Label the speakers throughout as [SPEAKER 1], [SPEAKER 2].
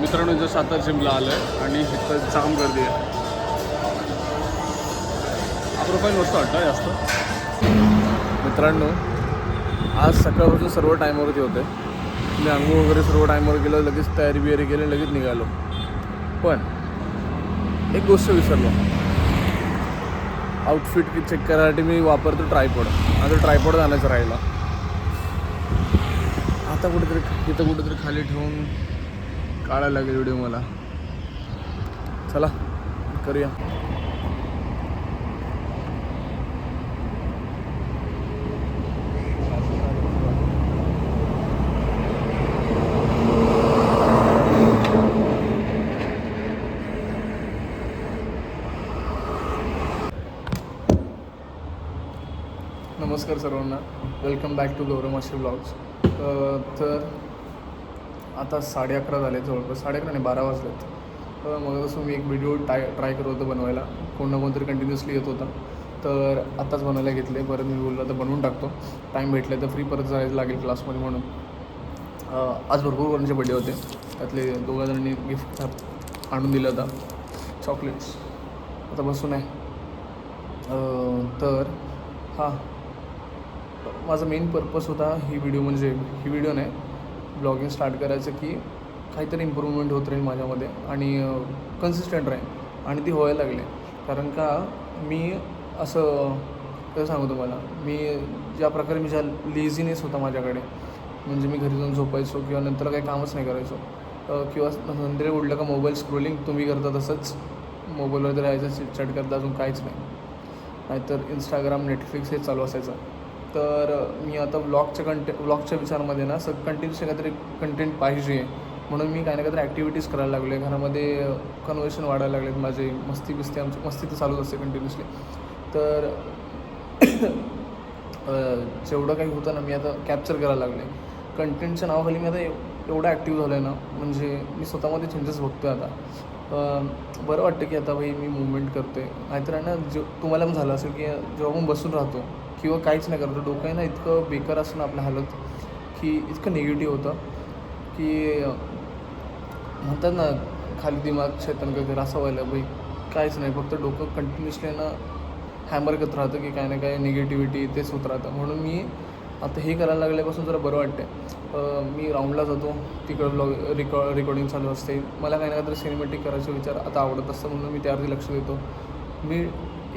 [SPEAKER 1] मित्रांनो जसं आता जिमला आलं आहे आणि इथं जाम गर्दी आहे. हा प्रोफाईल मस्त वाटतं जास्त. मित्रांनो आज सकाळपासून सर्व टाईमवरती होते. मी अंघोळ वगैरे सर्व टाईमवर गेलो, लगेच तयारी बियारी केली, लगेच निघालो. पण एक गोष्ट विसरलो, आउटफिट चेक करायसाठी मी वापरतो ट्रायपॉड. आता ट्रायपॉड आणायचं राहिला. आता कुठेतरी खाली ठेवून काढायला लागेल व्हिडिओ मला. चला करूया. नमस्कार सर्वांना, welcome back to Gaurav master blogs. तर आता 11:30 झाले, जवळपास 11:30 नाही 12 वाजलेत. मग तसं मी एक व्हिडिओ ट्राय करत होतो बनवायला. कोण ना कोणतरी कंटिन्युअसली येत होता, तर आत्ताच बनवायला घेतले. परत मी बोललो तर बनवून टाकतो, टाईम भेटले तर फ्री परत जायला लागेल क्लासमध्ये म्हणून. आज भरपूर कोणाचे बड्डे होते, त्यातले 2 जणांनी गिफ्ट आणून दिलं होता, चॉकलेट्स. आता बसून आहे. तर हां, माझा मेन पर्पस होता ही व्हिडिओ नाही, ब्लॉगिंग स्टार्ट करायचं की काहीतरी इम्प्रूव्हमेंट होत राहील माझ्यामध्ये आणि कन्सिस्टंट राहील. आणि ती व्हायला लागले. कारण का मी असं कसं सांगू तुम्हाला, मी ज्या प्रकारे ज्या लेझीनेस होता माझ्याकडे, म्हणजे मी घरी जाऊन झोपायचो किंवा नंतर काही कामच नाही करायचो, किंवा नंतर उडलं का मोबाईल स्क्रोलिंग, तुम्ही करता तसंच मोबाईलवर राहायचं, चिटचॅट करता, अजून काहीच नाही. नाहीतर इंस्टाग्राम, नेटफ्लिक्स हे चालू असायचं. तर मी आता व्लॉगच्या विचारामध्ये ना कंटिन्युअसली काहीतरी कंटेंट पाहिजे, म्हणून मी काही ना काहीतरी ॲक्टिव्हिटीज करायला लागलो आहे. घरामध्ये कन्व्हर्सेशन वाढायला लागलेत माझे, आमची मस्ती तर चालूच असते कंटिन्युअसली. तर जेवढं काही होतं ना, मी आता कॅप्चर करायला लागले. कंटेंटच्या नावाखाली मी आता एवढं ॲक्टिव्ह झालो आहे ना, म्हणजे मी स्वतःमध्ये चेंजेस बघतो आहे आता. बरं वाटतं की आता भाई मी मूवमेंट करतो आहे. नाहीतर आहे ना, तुम्हाला पण झालं असेल की जेव्हा आपण बसून राहतो किंवा काहीच नाही करतो, डोकं आहे ना इतकं बेकार असतं ना आपल्या हालत, की इतकं निगेटिव्ह होतं की म्हणतात ना, खाली दिमाग शैतान का घर, असं व्हायला भाई. काहीच नाही, फक्त डोकं कंटिन्युअसली ना हॅमर करत राहतं की काय ना काय निगेटिव्हिटी तेच होत राहतं. म्हणून मी आता हे करायला लागल्यापासून जरा बरं वाटतं. मी राऊंडला जातो, तिकडं रेकॉर्डिंग चालू असते. मला काही ना काहीतरी सिनेमॅटिक करायचे विचार आता आवडत असतं, म्हणून मी त्यावरती लक्ष देतो. मी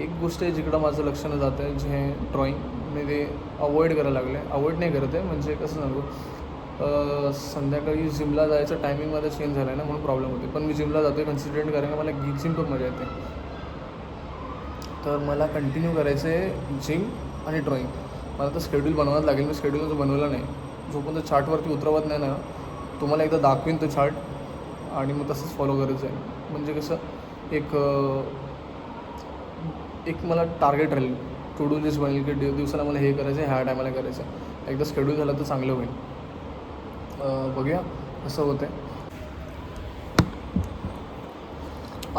[SPEAKER 1] एक गोष्ट आहे जिकडं माझं लक्ष न जातं आहे, जे ड्रॉईंग, मी ते अवॉइड करायला लागले. अवॉइड नाही करत आहे, म्हणजे कसं सांगू, संध्याकाळी जिमला जायचं टायमिंगमध्ये चेंज झालं आहे ना, म्हणून प्रॉब्लेम होते. पण मी जिमला जातो आहे कन्सिस्टंट, कारण का मला जिमतून मजा येते. तर मला कंटिन्यू करायचं आहे जिम आणि ड्रॉईंग. मला तर शेड्यूल बनवावंच लागेल. मी शेड्यूल बनवलं नाही, जोपर्यंत चार्टवरती उतरवत नाही ना, तुम्हाला एकदा दाखवीन तो चार्ट, आणि मग तसंच फॉलो करायचं आहे. म्हणजे कसं एक मला टार्गेट राहील, टू डू लिस्ट बनेल की दिवसाला मला हे करायचं आहे, ह्या टायमाला करायचं आहे. एकदा शेड्यूल झालं तर चांगलं होईल. बघूया कसं होतं आहे.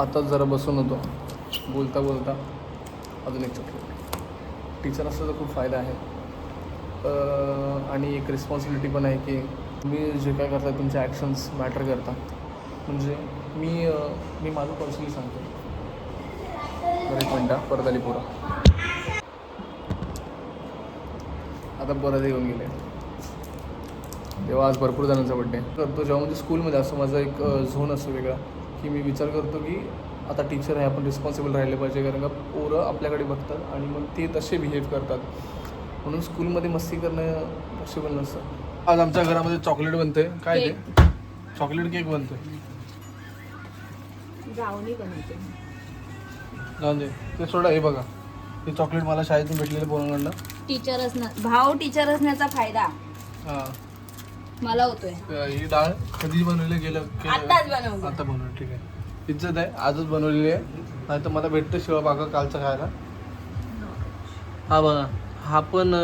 [SPEAKER 1] आताच जरा बसून होतो, बोलता बोलता अजून एक चॉकलेट. टीचर असलं तर खूप फायदा आहे. आणि एक रिस्पॉन्सिबिलिटी पण आहे की तुम्ही जे काय करता तुमचे ॲक्शन्स मॅटर करतात. म्हणजे मी माझं पर्सनली सांगतो. बरं, एक मिनटं, परत आली पोरं. आता परत येऊन गेले. तेव्हा आज भरपूर जणांचा बड्डे करतो. जेव्हा म्हणजे स्कूलमध्ये असतो, माझा एक झोन असतो वेगळा, की मी विचार करतो की आता टीचर आहे, आपण रिस्पॉन्सिबल राहिले पाहिजे. कारण का पोरं आपल्याकडे बघतात आणि मग ते तसे बिहेव करतात. म्हणून स्कूलमध्ये मस्ती करणं पॉसिबल नसतं. आज आमच्या घरामध्ये चॉकलेट बनते. काय ते चॉकलेट केक बनतोय,
[SPEAKER 2] ब्राउनी बनवते.
[SPEAKER 1] जाऊन दे ते सोडा. हे बघा, हे चॉकलेट मला शाळेतून भेटलेलं पोरांकडनं.
[SPEAKER 2] टीचर असण्याचा फायदा
[SPEAKER 1] हां,
[SPEAKER 2] मला होतोय.
[SPEAKER 1] ही डाळ कधी बनवली गेलं
[SPEAKER 2] आत्ताच बनवली.
[SPEAKER 1] आता बनवली, ठीक आहे. इज्जत आहे, आजच बनवलेली आहे. नाही तर मला भेटतं शिवा बागा कालचं खायला. हा बघा, हा पण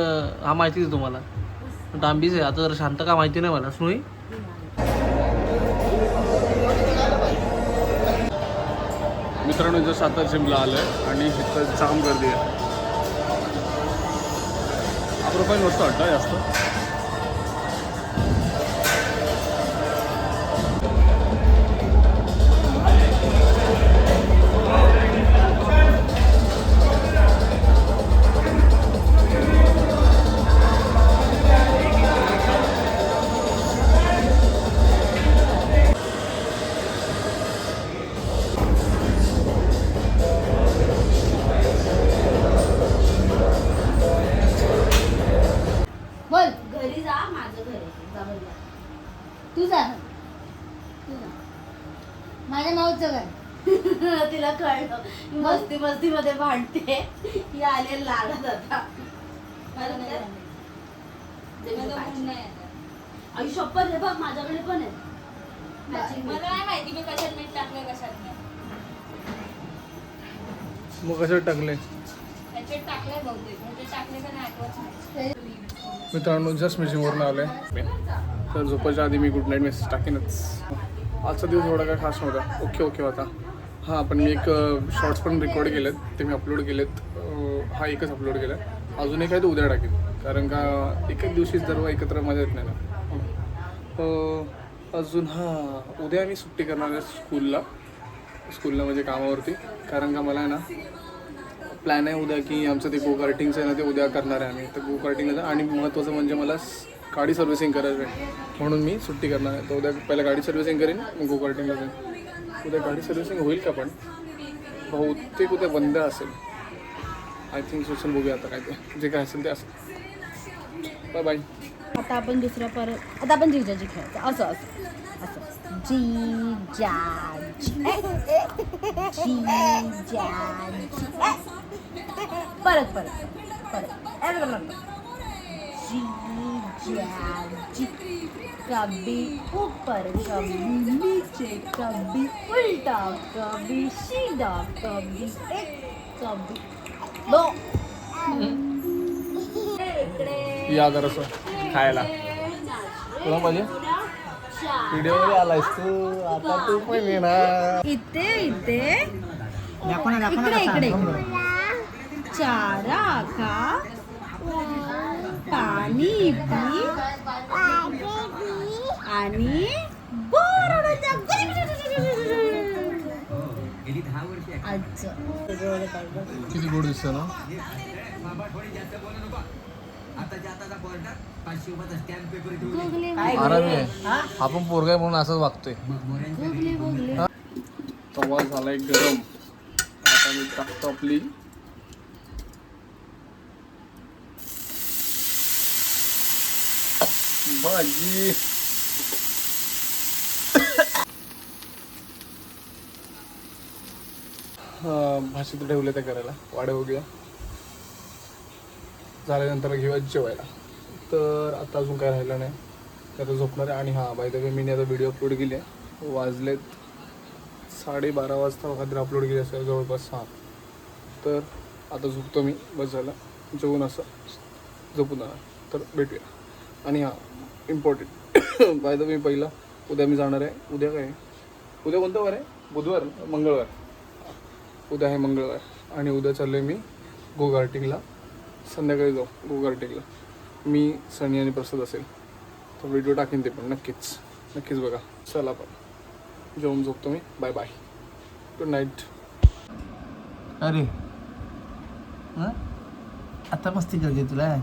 [SPEAKER 1] हा माहितीच आहे तुम्हाला, डांबीच आहे. आता जर शांत का माहिती नाही मला. सुई मित्रांनो जसं आता जिमला आलं आहे आणि इथं जाम गर्दी आहे. हा प्रोफाईल मस्त वाटतं जास्त.
[SPEAKER 3] माझ्या माऊचं काय तिला कळलं मस्ती मस्ती मध्ये भांडते ही आले लाडत आता आई शपथ रे बघ माझ्याकडे पण आहे
[SPEAKER 2] मला नाही माहिती मी कशात मीठ टाकलंय कशात नाही.
[SPEAKER 1] मग कशात टाकले
[SPEAKER 2] त्याच्यात टाकलंय बहुतेक म्हणजे टाकले का नाही आठवत नाही.
[SPEAKER 1] मित्रांनो जस्ट मी जिमवरून आलो आहे तर झोपायच्या आधी मी गुड नाईट मेसेज टाकेनच. आजचा दिवस एवढा काय खास नव्हता. ओके होता. हां पण मी एक शॉर्ट्स पण रेकॉर्ड केलेत ते मी अपलोड केलेत. हा एकच अपलोड केला आहे. अजून एक आहे तो उद्या टाकेल कारण का एकच दिवशी सर्व एकत्र मजा येत नाही ना. अजून हां उद्या मी सुट्टी करणार आहे स्कूलला म्हणजे कामावरती कारण का मला आहे ना प्लॅन आहे उद्या की आमचं ते गो कार्टिंगचं आहे ना ते उद्या करणार आहे आम्ही. तर गो कार्टिंगला आणि महत्त्वाचं म्हणजे मला गाडी सर्व्हिसिंग करायचं आहे म्हणून मी सुट्टी करणार आहे. तर उद्या पहिला गाडी सर्व्हिसिंग करेन मग गो कार्टिंगला जाईन. उद्या गाडी सर्व्हिसिंग होईल का पण बहुतेक उद्या बंद असेल आय थिंक सोशल बघूया आता काय ते जे काय असेल ते असेल. Bye bye.
[SPEAKER 3] आता आपण दुसऱ्या परत आता आपण जिजाजी खेळतो असं असं असं जिजाजी जिजाजी परत परत परत जिजाजी कभी ऊपर कभी नीचे कभी उल्टा कभी सीधा कभी एक कभी दो
[SPEAKER 1] या जरासं खायला तुला पाहिजे व्हिडिओमध्ये आलायस तू आता तू पण येणार.
[SPEAKER 3] इथे इथे इकडे इकडे चारा खा पाणी पी आणि
[SPEAKER 1] किती गोड दिसतं ना. आरामी आहे आपण पोरगाय म्हणून असंच वागतोय. तवा झालाय गरम आता मी टाकतो आपली भाजी. भाजी तर ठेवले त्या करायला वाडे वगैरे झाल्यानंतर घेऊया जेवायला. तर आता अजून काय राहिलं नाही ते आता झोपणार आहे. आणि हां बाय द वे मी आता व्हिडिओ अपलोड केली आहे. वाजलेत 12:30 वाजता खात्री अपलोड केली असेल जवळपास. हां तर आता झोपतो मी बस झालं जेवून असं झोपून जाणार. तर भेटूया. आणि हां इम्पॉर्टंट बाय द वे पहिला उद्या मी जाणार आहे. उद्या काय उद्या कोणतं वार आहे बुधवार मंगळवार उद्या आहे मंगळवार. आणि उद्या चाललो आहे मी गो कार्टिंगला. संध्याकाळी जाऊ गो कार्टिंगला मी सनी आणि प्रसाद असेल तर व्हिडिओ टाकेन ते पण नक्कीच बघा. चला पण जेवून झोपतो मी. Bye bye good night.
[SPEAKER 4] अरे आता मस्ती करते तुला